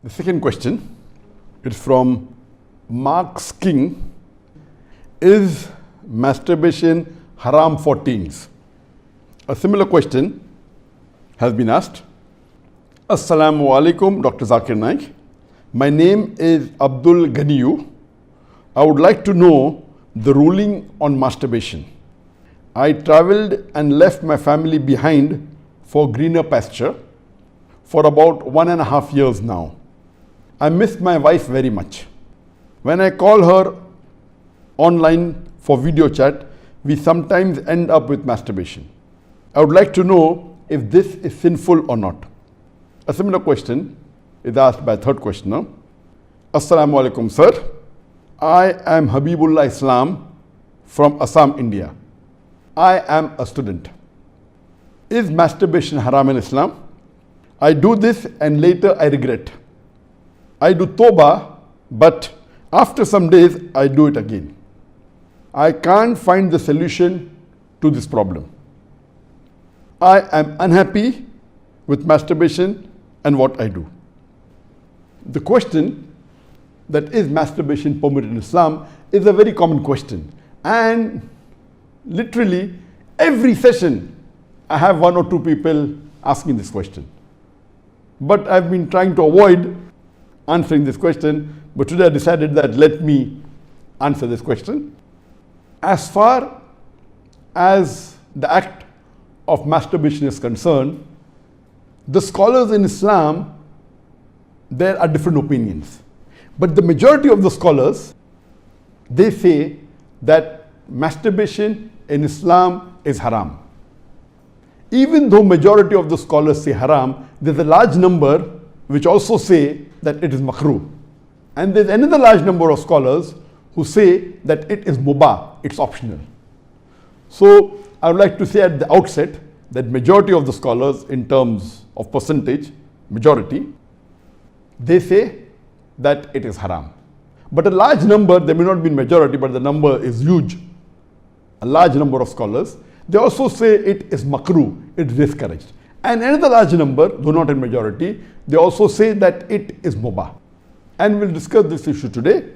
The second question is from Mark's King. Is masturbation haram for teens? A similar question has been asked. Assalamu alaikum, Dr. Zakir Naik. My name is Abdul Ganiyu. I would like to know the ruling on masturbation. I traveled and left my family behind for greener pasture for about 1.5 years now. I miss my wife very much. When I call her online for video chat, we sometimes end up with masturbation. I would like to know if this is sinful or not. A similar question is asked by a third questioner. Assalamu alaikum, sir. I am Habibullah Islam from Assam, India. I am a student. Is masturbation haram in Islam? I do this and later I regret. I do tawbah, but after some days I do it again. I can't find the solution to this problem. I am unhappy with masturbation and what I do. The question that is masturbation permitted in Islam is a very common question, and literally every session I have 1 or 2 people asking this question. But I've been trying to avoid answering this question, but today I decided that let me answer this question. As far as the act of masturbation is concerned, the scholars in Islam, there are different opinions. But the majority of the scholars, they say that masturbation in Islam is haram. Even though majority of the scholars say haram, there's a large number which also say that it is makruh. And there's another large number of scholars who say that it is mubah, it's optional. So I would like to say at the outset that majority of the scholars, in terms of percentage, majority, they say that it is haram. But a large number, there may not be majority, but the number is huge. A large number of scholars, they also say it is makruh, it is discouraged. And another large number, though not in majority, they also say that it is mubah. And we'll discuss this issue today,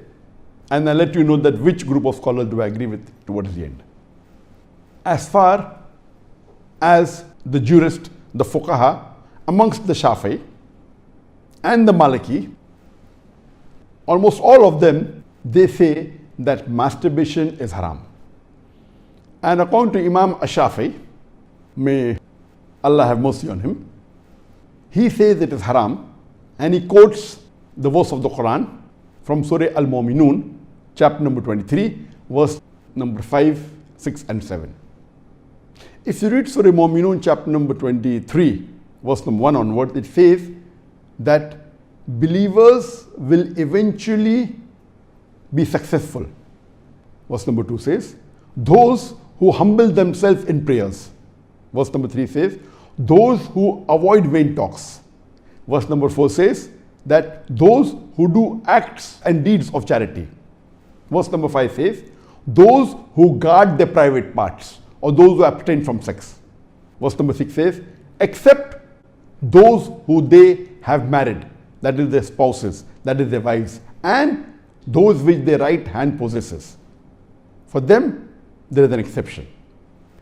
and I'll let you know that which group of scholars do I agree with towards the end. As far as the jurist, the fuqaha, amongst the Shafi'i and the Maliki, almost all of them, they say that masturbation is haram. And according to Imam Shafi'i, may Allah have mercy on him, he says it is haram, and he quotes the verse of the Qur'an from Surah Al-Mu'minun, chapter number 23, verse number 5, 6 and 7. If you read Surah Al-Mu'minun, chapter number 23, verse number 1 onwards, it says that believers will eventually be successful. Verse number 2 says, those who humble themselves in prayers. Verse number 3 says, those who avoid vain talks. Verse number 4 says that those who do acts and deeds of charity. Verse number 5 says, those who guard their private parts, or those who abstain from sex. Verse number 6 says, except those who they have married, that is their spouses, that is their wives, and those which their right hand possesses. For them, there is an exception.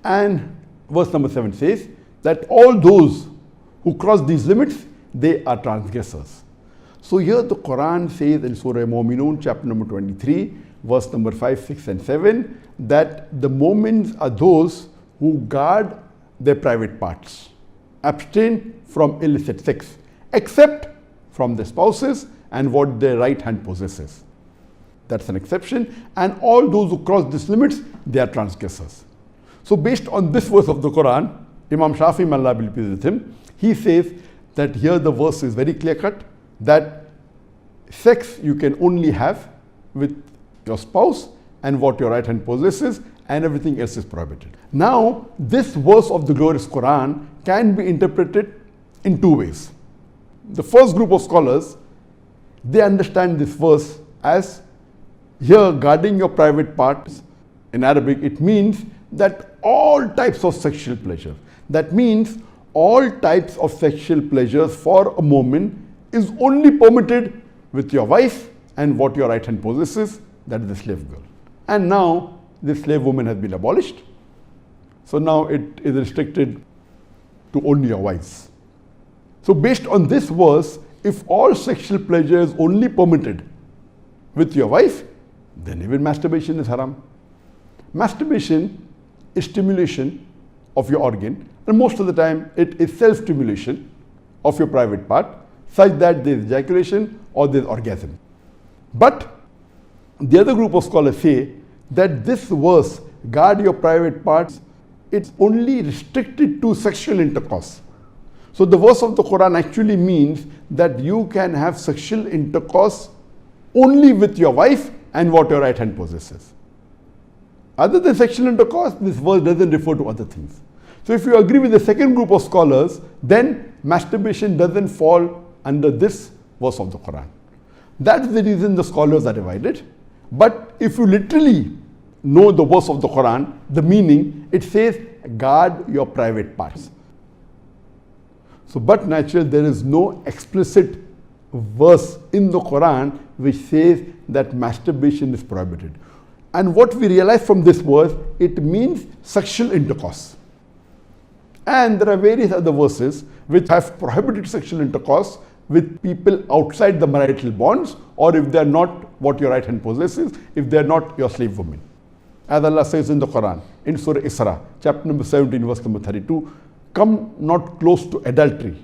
And verse number 7 says that all those who cross these limits, they are transgressors. So here the Quran says in Surah Al-Mu'minun, chapter number 23, verse number 5, 6 and 7, that the mu'mins are those who guard their private parts, abstain from illicit sex, except from their spouses and what their right hand possesses. That's an exception. And all those who cross these limits, they are transgressors. So based on this verse of the Quran, Imam Shafi'i, may Allah be pleased with him, he says that here the verse is very clear cut, that sex you can only have with your spouse and what your right hand possesses, and everything else is prohibited. Now, this verse of the glorious Quran can be interpreted in 2 ways. The first group of scholars, they understand this verse as here guarding your private parts. In Arabic, it means that all types of sexual pleasure, that means all types of sexual pleasures for a moment is only permitted with your wife and what your right hand possesses, that is the slave girl. And now the slave woman has been abolished. So now it is restricted to only your wives. So based on this verse, if all sexual pleasure is only permitted with your wife, then even masturbation is haram. Masturbation is stimulation of your organ, and most of the time it is self-stimulation of your private part, such that there is ejaculation or there is orgasm. But the other group of scholars say that this verse, guard your private parts, it's only restricted to sexual intercourse. So the verse of the Qur'an actually means that you can have sexual intercourse only with your wife and what your right hand possesses. Other than sexual intercourse, this verse doesn't refer to other things. So if you agree with the second group of scholars, then masturbation doesn't fall under this verse of the Qur'an. That's the reason the scholars are divided. But if you literally know the verse of the Qur'an, the meaning, it says, guard your private parts. So, but naturally, there is no explicit verse in the Qur'an which says that masturbation is prohibited. And what we realize from this verse, it means sexual intercourse. And there are various other verses which have prohibited sexual intercourse with people outside the marital bonds, or if they are not what your right hand possesses, if they are not your slave woman. As Allah says in the Quran, in Surah Isra, chapter number 17, verse number 32, come not close to adultery,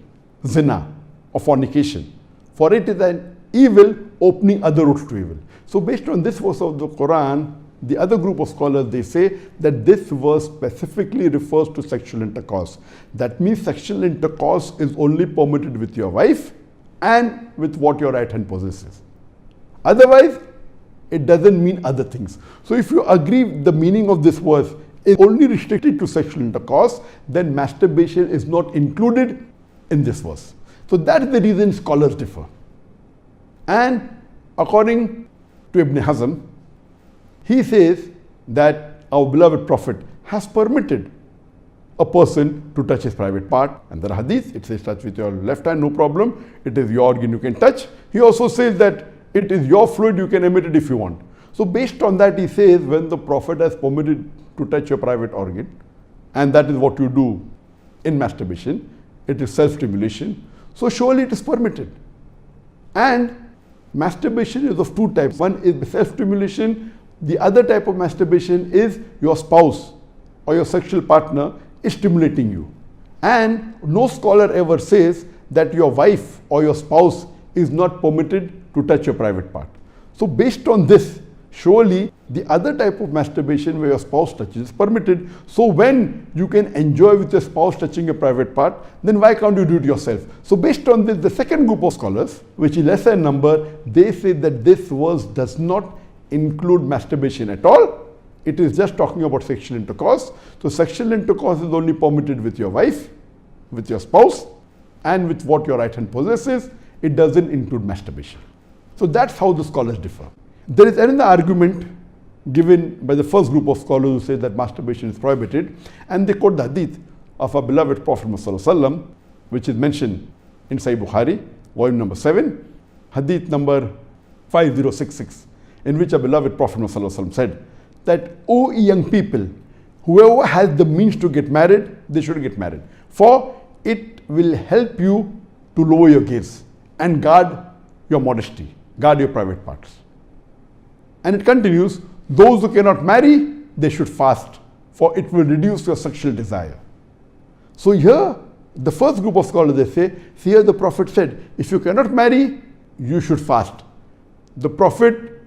zina, or fornication, for it is an evil opening other routes to evil. So based on this verse of the Quran, the other group of scholars, they say that this verse specifically refers to sexual intercourse. That means sexual intercourse is only permitted with your wife and with what your right hand possesses. Otherwise, it doesn't mean other things. So if you agree the meaning of this verse is only restricted to sexual intercourse, then masturbation is not included in this verse. So that is the reason scholars differ. And according to Ibn Hazm, he says that our beloved Prophet has permitted a person to touch his private part. And there are hadiths, it says touch with your left hand, no problem. It is your organ, you can touch. He also says that it is your fluid, you can emit it if you want. So based on that, he says when the Prophet has permitted to touch your private organ, and that is what you do in masturbation, it is self-stimulation, so surely it is permitted. And masturbation is of two types. One is self-stimulation. The other type of masturbation is your spouse or your sexual partner is stimulating you. And no scholar ever says that your wife or your spouse is not permitted to touch your private part. So based on this, surely the other type of masturbation where your spouse touches is permitted. So when you can enjoy with your spouse touching your private part, then why can't you do it yourself? So based on this, the second group of scholars, which is lesser in number, they say that this verse does not include masturbation at all. It is just talking about sexual intercourse. So sexual intercourse is only permitted with your wife, with your spouse, and with what your right hand possesses. It doesn't include masturbation. So that's how the scholars differ. There is another argument given by the first group of scholars who say that masturbation is prohibited, and they quote the hadith of our beloved Prophet ﷺ, which is mentioned in Sahih Bukhari, volume number 7, hadith number 5066, in which our beloved Prophet ﷺ said that, O young people, whoever has the means to get married, they should get married, for it will help you to lower your gaze and guard your modesty, guard your private parts. And it continues, those who cannot marry, they should fast, for it will reduce your sexual desire. So here, the first group of scholars, they say, here the Prophet said, if you cannot marry, you should fast. The Prophet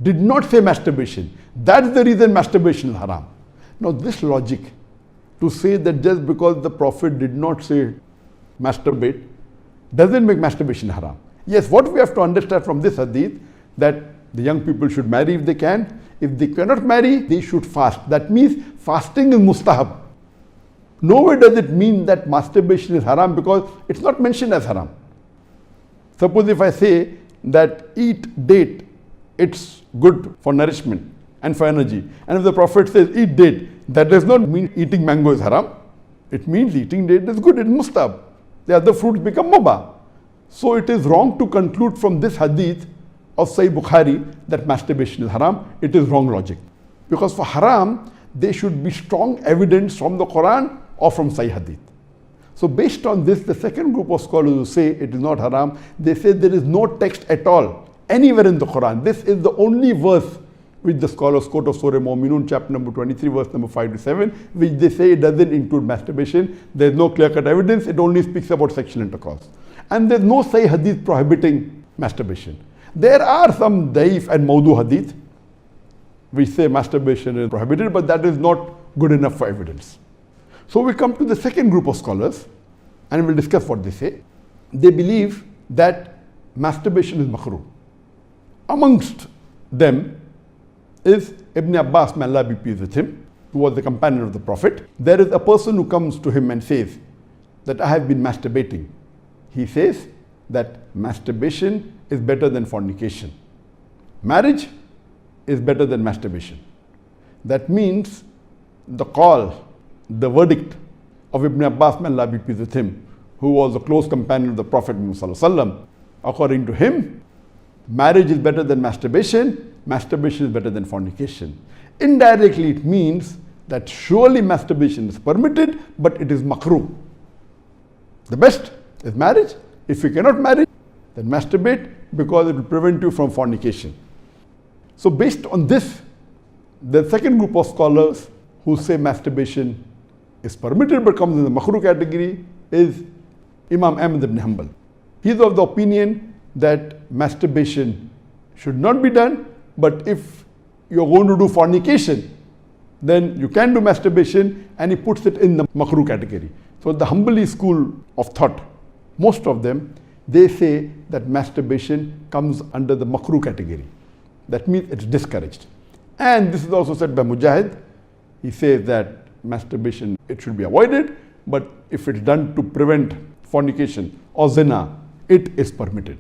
did not say masturbation. That's the reason masturbation is haram. Now this logic, to say that just because the Prophet did not say masturbate, doesn't make masturbation haram. Yes, what we have to understand from this hadith, that the young people should marry if they can. If they cannot marry, they should fast. That means fasting is mustahab. Nowhere does it mean that masturbation is haram, because it's not mentioned as haram. Suppose if I say that eat date, it's good for nourishment and for energy. And if the Prophet says eat date, that does not mean eating mango is haram. It means eating date is good, it's mustahab. The other fruits become mubah. So it is wrong to conclude from this hadith of Sahih Bukhari that masturbation is haram. It is wrong logic. Because for haram, there should be strong evidence from the Quran or from Sahih hadith. So based on this, the second group of scholars who say it is not haram, they say there is no text at all anywhere in the Quran. This is the only verse which the scholars quote of Surah Mu'minun, chapter number 23, verse number 5 to 7, which they say it doesn't include masturbation. There is no clear-cut evidence. It only speaks about sexual intercourse. And there is no Sahih hadith prohibiting masturbation. There are some daif and mawdu hadith which say masturbation is prohibited, but that is not good enough for evidence. So we come to the second group of scholars and we'll discuss what they say. They believe that masturbation is makruh. Amongst them is Ibn Abbas, may Allah be pleased with him, who was the companion of the Prophet. There is a person who comes to him and says that I have been masturbating. He says that masturbation is better than fornication. Marriage is better than masturbation. That means the call, the verdict of Ibn Abbas, may Allah be pleased with him, who was a close companion of the Prophet Muhammad, according to him, marriage is better than masturbation, masturbation is better than fornication. Indirectly, it means that surely masturbation is permitted, but it is makruh. The best is marriage. If you cannot marry, then masturbate, because it will prevent you from fornication. So based on this, the second group of scholars who say masturbation is permitted but comes in the makruh category is Imam Ahmad ibn Hanbal. He is of the opinion that masturbation should not be done, but if you are going to do fornication, then you can do masturbation, and he puts it in the makruh category. So the Hanbali school of thought, most of them, they say that masturbation comes under the makruh category. That means it's discouraged. And this is also said by Mujahid. He says that masturbation, it should be avoided, but if it's done to prevent fornication or zina, it is permitted.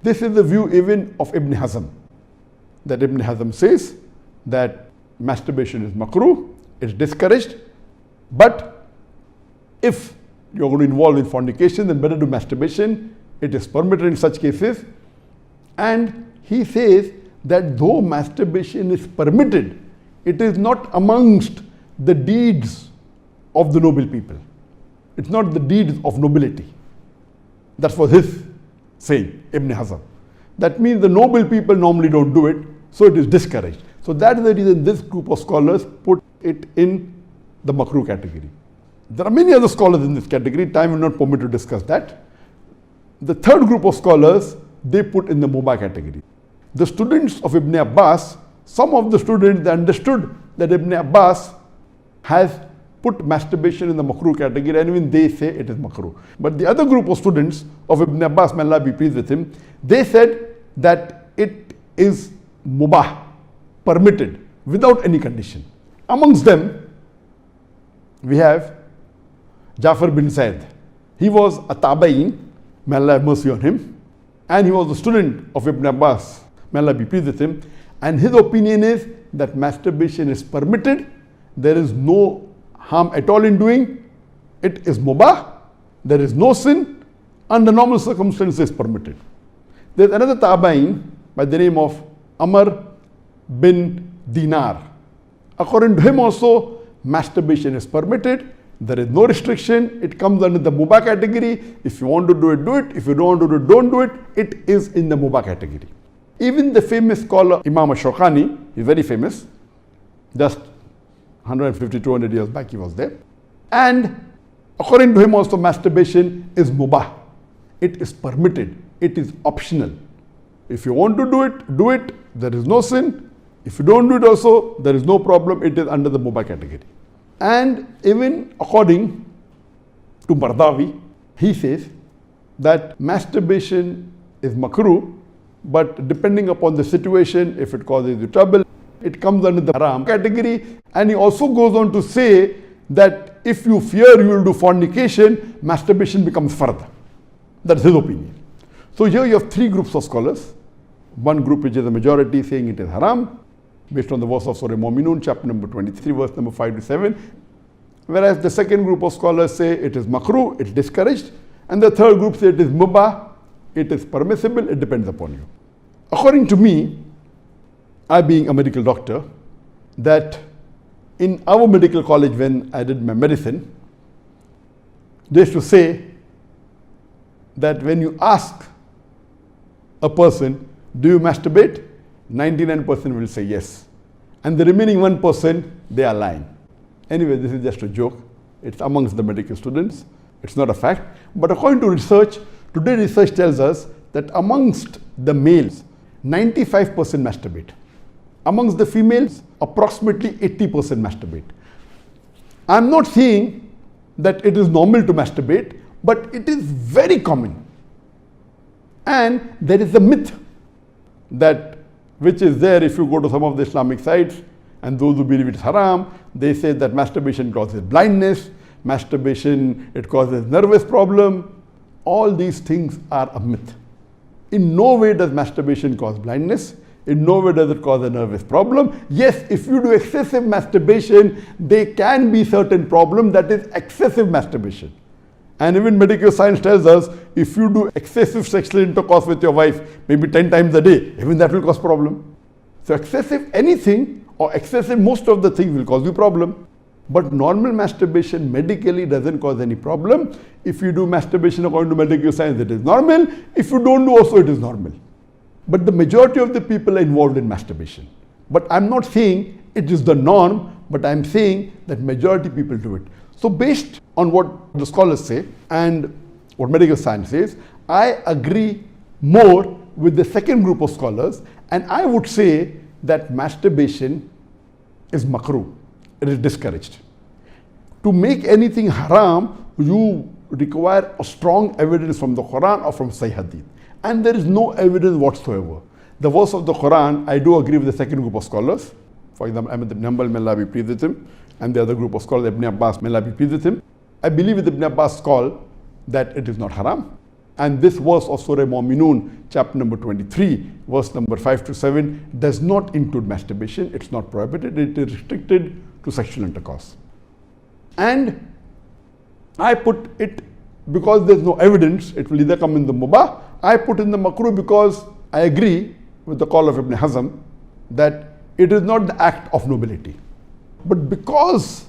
This is the view even of Ibn Hazm, that Ibn Hazm says that masturbation is makruh, it's discouraged, but if you're going to involve in fornication, then better do masturbation, it is permitted in such cases. And he says that though masturbation is permitted, it is not amongst the deeds of the noble people. It's not the deeds of nobility. That was his saying, Ibn Hazm. That means the noble people normally don't do it, so it is discouraged. So that is the reason this group of scholars put it in the makruh category. There are many other scholars in this category. Time will not permit to discuss that. The third group of scholars, they put in the mubah category. The students of Ibn Abbas, some of the students, they understood that Ibn Abbas has put masturbation in the makruh category, and even they say it is makruh. But the other group of students of Ibn Abbas, may Allah be pleased with him, they said that it is mubah, permitted, without any condition. Amongst them, we have Jafar bin Zaid. He was a tabain, may Allah have mercy on him, and he was a student of Ibn Abbas, may Allah be pleased with him, and his opinion is that masturbation is permitted, there is no harm at all in doing, it is mubah, there is no sin, under normal circumstances permitted. There is another tabain by the name of Amr bin Dinar. According to him also, masturbation is permitted, there is no restriction, it comes under the mubah category. If you want to do it, do it. If you don't want to do it, don't do it. It is in the mubah category. Even the famous scholar Imam Shawkani, he's very famous, just 150, 200 years back he was there. And according to him also, masturbation is mubah. It is permitted. It is optional. If you want to do it, do it. There is no sin. If you don't do it also, there is no problem. It is under the mubah category. And even according to Mardawi, he says that masturbation is makruh, but depending upon the situation, if it causes you trouble, it comes under the haram category. And he also goes on to say that if you fear you will do fornication, masturbation becomes fard. That's his opinion. So here you have three groups of scholars. One group which is the majority saying it is haram, based on the verse of Surah Mu'minun, chapter number 23, verse number 5 to 7. Whereas the second group of scholars say it is makruh, it's discouraged. And the third group say it is mubah, it is permissible, it depends upon you. According to me, I being a medical doctor, that in our medical college when I did my medicine, they used to say that when you ask a person, do you masturbate? 99% will say yes. And the remaining 1%, they are lying. Anyway, this is just a joke. It's amongst the medical students. It's not a fact. But according to research, today research tells us that amongst the males, 95% masturbate. Amongst the females, approximately 80% masturbate. I'm not saying that it is normal to masturbate, but it is very common. And there is a myth that which is there if you go to some of the Islamic sites, and those who believe it's haram, they say that masturbation causes blindness, masturbation, it causes nervous problem. All these things are a myth. In no way does masturbation cause blindness. In no way does it cause a nervous problem. Yes, if you do excessive masturbation, there can be certain problem, that is excessive masturbation. And even medical science tells us, if you do excessive sexual intercourse with your wife, maybe 10 times a day, even that will cause problem. So excessive anything or excessive most of the things will cause you problem. But normal masturbation medically doesn't cause any problem. If you do masturbation according to medical science, it is normal. If you don't do also, it is normal. But the majority of the people are involved in masturbation. But I'm not saying it is the norm, but I'm saying that majority people do it. So based on what the scholars say and what medical science says, I agree more with the second group of scholars, and I would say that masturbation is makruh. It is discouraged. To make anything haram, you require a strong evidence from the Qur'an or from Sahih Hadith. And there is no evidence whatsoever. The verse of the Qur'an, I do agree with the second group of scholars. For example, Ahmad ibn Hanbal, may Allah be pleased with him, and the other group of scholars, Ibn Abbas, may Allah be pleased with him. I believe with Ibn Abbas' call that it is not haram. And this verse of Surah Mu'minun, chapter number 23, verse number 5 to 7, does not include masturbation. It's not prohibited. It is restricted to sexual intercourse. And I put it, because there's no evidence, it will either come in the mubah. I put in the makruh because I agree with the call of Ibn Hazm that it is not the act of nobility. But because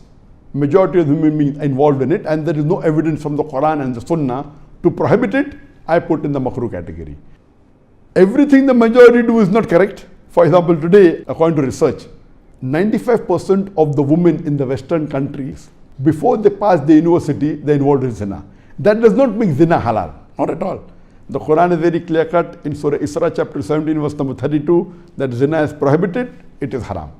majority of human beings are involved in it and there is no evidence from the Quran and the Sunnah to prohibit it, I put in the makruh category. Everything the majority do is not correct. For example, today, according to research, 95% of the women in the Western countries, before they pass the university, they are involved in zina. That does not make zina halal, not at all. The Quran is very clear cut in Surah Isra chapter 17 verse number 32 that zina is prohibited, it is haram.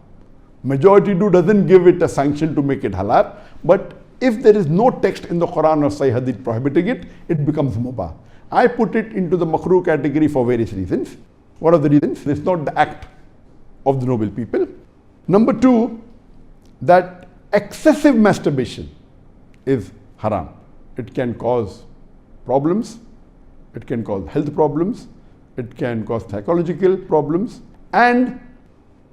Majority doesn't give it a sanction to make it halal, but if there is no text in the Quran or Sahih Hadith prohibiting it, it becomes mubah. I put it into the makruh category for various reasons. What are the reasons? It's not the act of the noble people. Number two, that excessive masturbation is haram. It can cause problems, it can cause health problems, it can cause psychological problems, and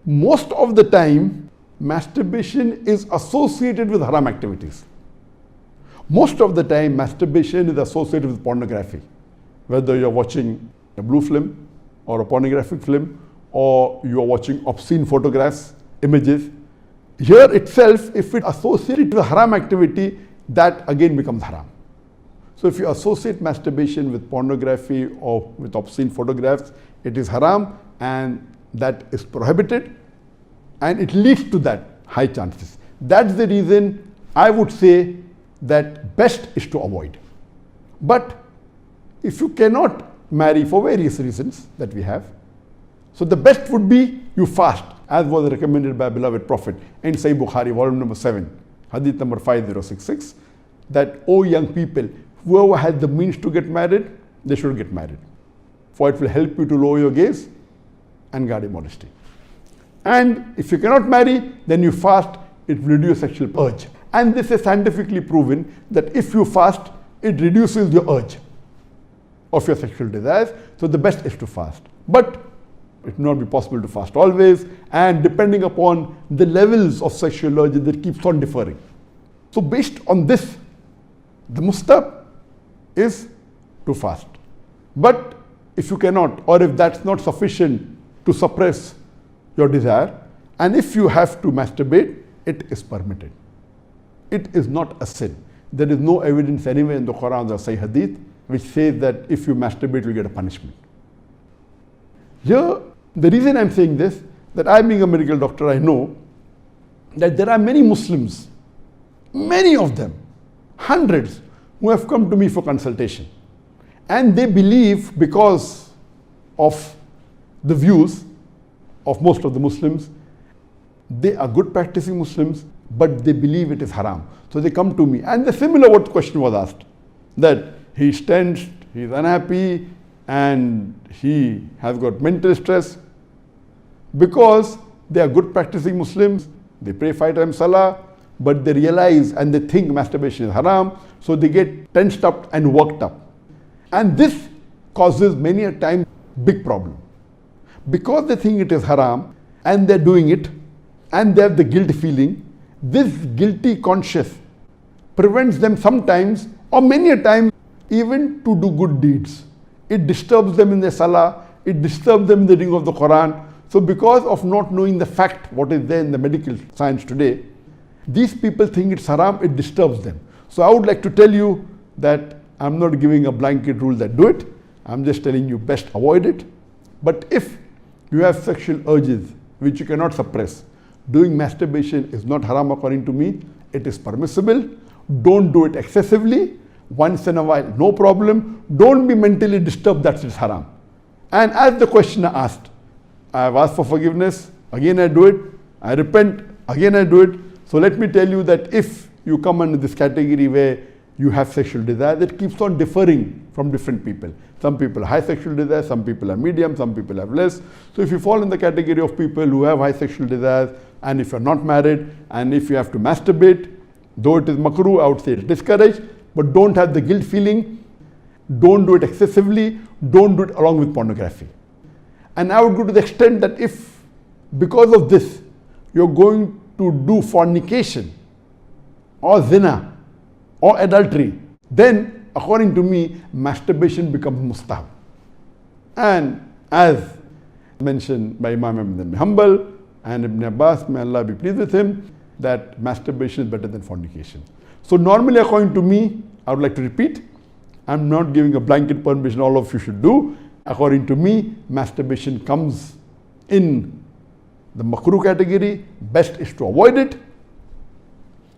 most of the time masturbation is associated with haram activities. Most of the time masturbation is associated with pornography, whether you're watching a blue film or a pornographic film, or you're watching obscene photographs, images. Here itself, if it associated with haram activity, that again becomes haram. So if you associate masturbation with pornography or with obscene photographs, it is haram and that is prohibited, and it leads to that high chances. That's the reason I would say that best is to avoid. But if you cannot marry for various reasons that we have, so the best would be you fast, as was recommended by beloved Prophet in Sahih Bukhari, volume number 7, hadith number 5066, that, O young people, whoever has the means to get married, they should get married. For it will help you to lower your gaze and guard your modesty. And if you cannot marry, then you fast, it will reduce sexual urge. And this is scientifically proven that if you fast, it reduces your urge of your sexual desires. So the best is to fast. But it will not be possible to fast always, and depending upon the levels of sexual urge, that keeps on differing. So based on this, the mustahab is to fast. But if you cannot, or if that's not sufficient to suppress your desire, and if you have to masturbate, it is permitted. It is not a sin. There is no evidence anywhere in the Qur'an or Sahih Hadith which says that if you masturbate, you get a punishment. Here, the reason I'm saying this, that I being a medical doctor, I know that there are many Muslims, many of them, hundreds, who have come to me for consultation. And they believe, because of the views of most of the Muslims, they are good practicing Muslims, but they believe it is haram. So they come to me. And the similar what question was asked, that he's tensed, he's unhappy, and he has got mental stress. Because they are good practicing Muslims, they pray 5 times salah, but they realize and they think masturbation is haram, so they get tensed up and worked up. And this causes many a time big problem. Because they think it is haram and they're doing it and they have the guilt feeling, this guilty conscience prevents them sometimes or many a time even to do good deeds. It disturbs them in their salah, it disturbs them in the reading of the Qur'an. So because of not knowing the fact, what is there in the medical science today, these people think it's haram, it disturbs them. So I would like to tell you that I'm not giving a blanket rule that do it. I'm just telling you best avoid it. But if you have sexual urges which you cannot suppress, doing masturbation is not haram according to me. It is permissible. Don't do it excessively. Once in a while, no problem. Don't be mentally disturbed that it's haram. And as the questioner asked, I have asked for forgiveness, again I do it, I repent, again I do it. So let me tell you that if you come under this category where you have sexual desire, that keeps on differing from different people. Some people have high sexual desire, some people are medium, some people have less. So if you fall in the category of people who have high sexual desires, and if you're not married, and if you have to masturbate, though it is makruh, I would say it's discouraged, but don't have the guilt feeling, don't do it excessively, don't do it along with pornography. And I would go to the extent that if, because of this, you're going to do fornication, or zina, or adultery, then according to me, masturbation becomes mustahab. And as mentioned by Imam Ibn Hanbal and Ibn Abbas, may Allah be pleased with him, that masturbation is better than fornication. So normally according to me, I would like to repeat, I'm not giving a blanket permission all of you should do. According to me, masturbation comes in the makruh category. Best is to avoid it.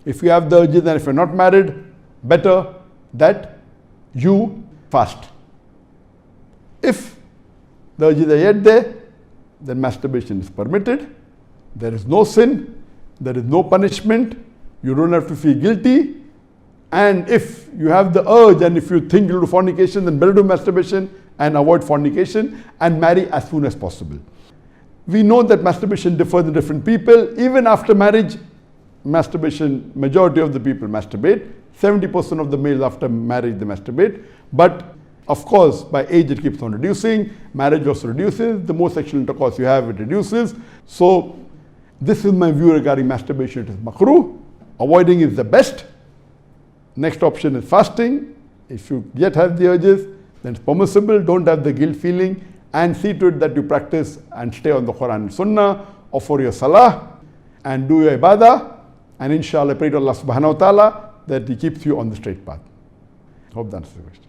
If you have the urges and if you're not married, better that you fast. If the urges are yet there, then masturbation is permitted. There is no sin, there is no punishment, you don't have to feel guilty. And if you have the urge and if you think you'll do fornication, then better do masturbation and avoid fornication and marry as soon as possible. We know that masturbation differs in different people. Even after marriage, masturbation, majority of the people masturbate. 70% of the males after marriage they masturbate. But of course, by age it keeps on reducing. Marriage also reduces. The more sexual intercourse you have, it reduces. So this is my view regarding masturbation. It is makruh. Avoiding is the best. Next option is fasting. If you yet have the urges, then it's permissible. Don't have the guilt feeling, and see to it that you practice and stay on the Qur'an and Sunnah, offer your salah and do your ibadah, and inshallah pray to Allah subhanahu wa ta'ala that He keeps you on the straight path. Hope that answers the question.